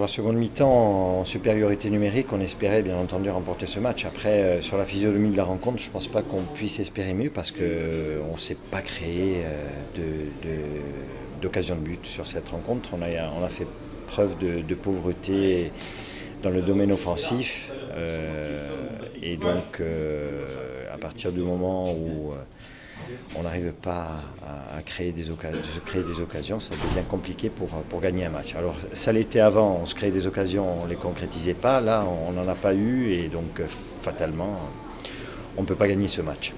la seconde mi-temps, en supériorité numérique, on espérait bien entendu remporter ce match. Après, sur la physionomie de la rencontre, je ne pense pas qu'on puisse espérer mieux parce qu'on ne s'est pas créé d'occasion de but sur cette rencontre. On a fait preuve de pauvreté dans le domaine offensif. Et donc, à partir du moment où on n'arrive pas à créer des occasions, ça devient compliqué pour gagner un match. Alors ça l'était avant, on se créait des occasions, on ne les concrétisait pas, là on n'en a pas eu et donc fatalement on ne peut pas gagner ce match.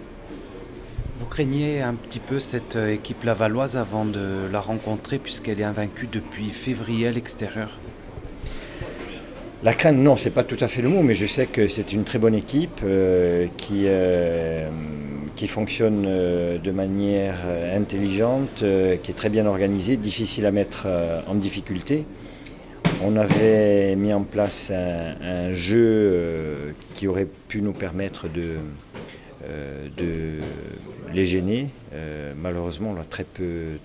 Vous craignez un petit peu cette équipe lavalloise avant de la rencontrer puisqu'elle est invaincue depuis février à l'extérieur? La crainte, non, c'est pas tout à fait le mot, mais je sais que c'est une très bonne équipe qui fonctionne de manière intelligente, qui est très bien organisée, difficile à mettre en difficulté. On avait mis en place un jeu qui aurait pu nous permettre de les gêner. Malheureusement, on l'a très peu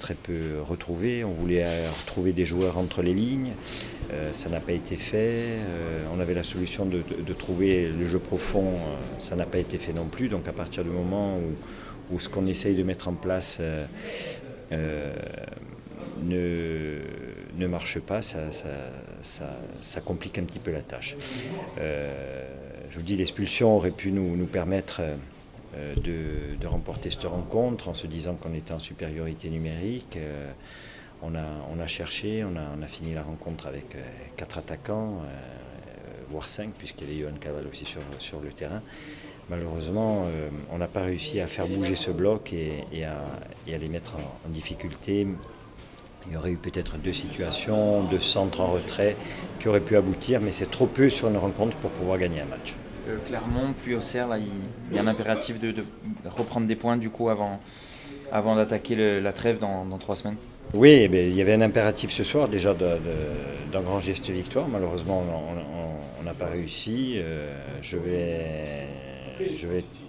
retrouvé. On voulait retrouver des joueurs entre les lignes. Ça n'a pas été fait. On avait la solution de trouver le jeu profond. Ça n'a pas été fait non plus. Donc à partir du moment où ce qu'on essaye de mettre en place ne marche pas, ça complique un petit peu la tâche. Je vous dis, l'expulsion aurait pu nous permettre de remporter cette rencontre en se disant qu'on était en supériorité numérique. On a cherché, on a fini la rencontre avec 4 attaquants, voire 5, puisqu'il y avait Johan Caval aussi sur le terrain. Malheureusement, on n'a pas réussi à faire bouger ce bloc et à les mettre en difficulté. Il y aurait eu peut-être 2 situations, 2 centres en retrait qui auraient pu aboutir, mais c'est trop peu sur une rencontre pour pouvoir gagner un match. Clermont, puis Auxerre, là, il y a un impératif de reprendre des points du coup avant d'attaquer la trêve dans 3 semaines. Oui, il y avait un impératif ce soir déjà d'engranger cette victoire. Malheureusement, on n'a pas réussi. Je vais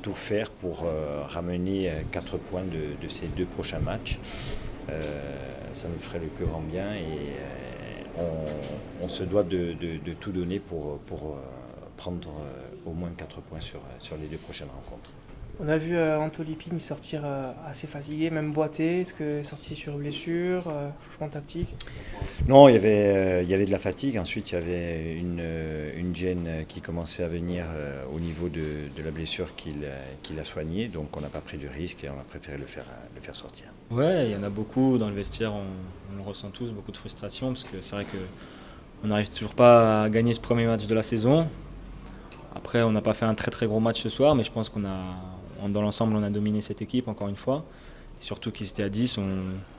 tout faire pour ramener 4 points de ces 2 prochains matchs. Ça nous ferait le plus grand bien et on se doit de tout donner pour prendre au moins 4 points sur les 2 prochaines rencontres. On a vu Antolipine sortir assez fatigué, même boité. Est-ce que sorti sur blessure, changement tactique? Non, il y avait de la fatigue. Ensuite, il y avait une gêne qui commençait à venir au niveau de la blessure qu'il a soignée. Donc on n'a pas pris de risque et on a préféré le faire sortir. Ouais, il y en a beaucoup dans le vestiaire, on le ressent tous, beaucoup de frustration parce que c'est vrai qu'on n'arrive toujours pas à gagner ce premier match de la saison. Après, on n'a pas fait un très gros match ce soir, mais je pense dans l'ensemble, on a dominé cette équipe encore une fois. Et surtout qu'ils étaient à 10,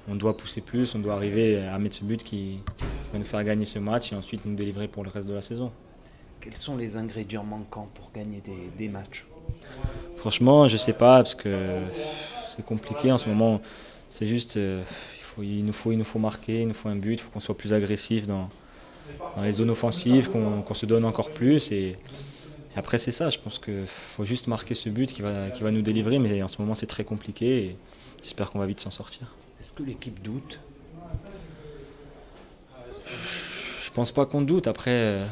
on doit pousser plus, on doit arriver à mettre ce but qui va nous faire gagner ce match et ensuite nous délivrer pour le reste de la saison. Quels sont les ingrédients manquants pour gagner des matchs? Franchement, je ne sais pas parce que c'est compliqué en ce moment. C'est juste, il nous faut marquer, il nous faut un but, il faut qu'on soit plus agressif dans les zones offensives, qu'on se donne encore plus. Et après c'est ça, je pense qu'il faut juste marquer ce but qui va nous délivrer, mais en ce moment c'est très compliqué et j'espère qu'on va vite s'en sortir. Est-ce que l'équipe doute? Je pense pas qu'on doute, après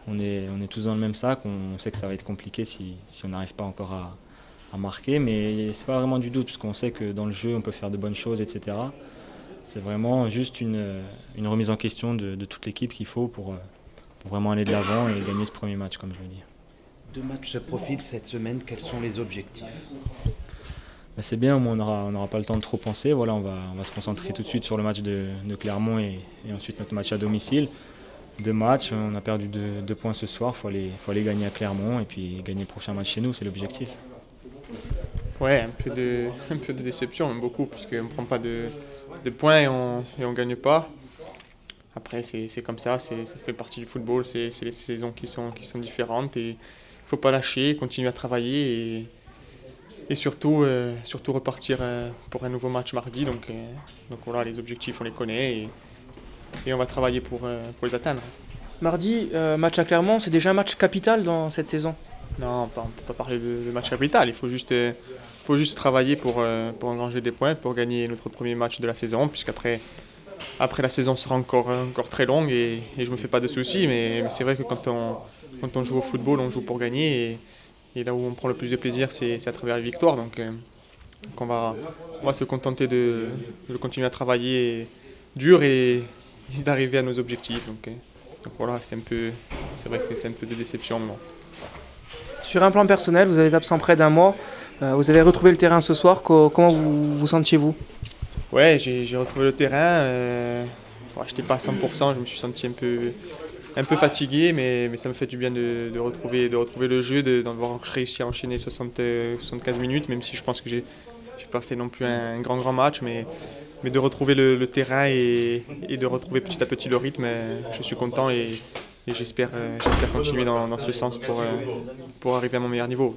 on est tous dans le même sac, on sait que ça va être compliqué si on n'arrive pas encore à marquer, mais c'est pas vraiment du doute, parce qu'on sait que dans le jeu on peut faire de bonnes choses, etc. C'est vraiment juste une remise en question de toute l'équipe qu'il faut pour vraiment aller de l'avant et gagner ce premier match, comme je l'ai dit. 2 matchs se profilent cette semaine, quels sont les objectifs? C'est bien, au moins on n'aura pas le temps de trop penser. Voilà, on va se concentrer tout de suite sur le match de Clermont et ensuite notre match à domicile. 2 matchs, on a perdu 2 points ce soir, il faut aller gagner à Clermont et puis gagner le prochain match chez nous, c'est l'objectif. Ouais, un peu de déception, même beaucoup, puisqu'on ne prend pas de points et on ne gagne pas. Après, c'est comme ça fait partie du football, c'est les saisons qui sont différentes et il ne faut pas lâcher, continuer à travailler et surtout repartir pour un nouveau match mardi. Donc voilà, les objectifs, on les connaît et on va travailler pour les atteindre. Mardi, match à Clermont, c'est déjà un match capital dans cette saison? Non, on ne peut pas parler de match capital, il faut juste travailler pour engranger des points, pour gagner notre premier match de la saison, puisqu'après Après, la saison sera encore très longue et je ne me fais pas de soucis, mais c'est vrai que quand on joue au football, on joue pour gagner et là où on prend le plus de plaisir, c'est à travers les victoires. Donc on va se contenter de continuer à travailler dur et d'arriver à nos objectifs. Donc voilà, c'est vrai que c'est un peu de déception. Mais bon. Sur un plan personnel, vous avez été absent près d'un mois. Vous avez retrouvé le terrain ce soir. Comment vous sentiez-vous? Ouais, j'ai retrouvé le terrain. Je n'étais pas à 100%, je me suis senti un peu fatigué, mais ça me fait du bien de retrouver le jeu, d'avoir réussi à enchaîner 75 minutes, même si je pense que j'ai pas fait non plus un grand match, mais de retrouver le terrain et de retrouver petit à petit le rythme, je suis content et j'espère continuer dans ce sens pour arriver à mon meilleur niveau.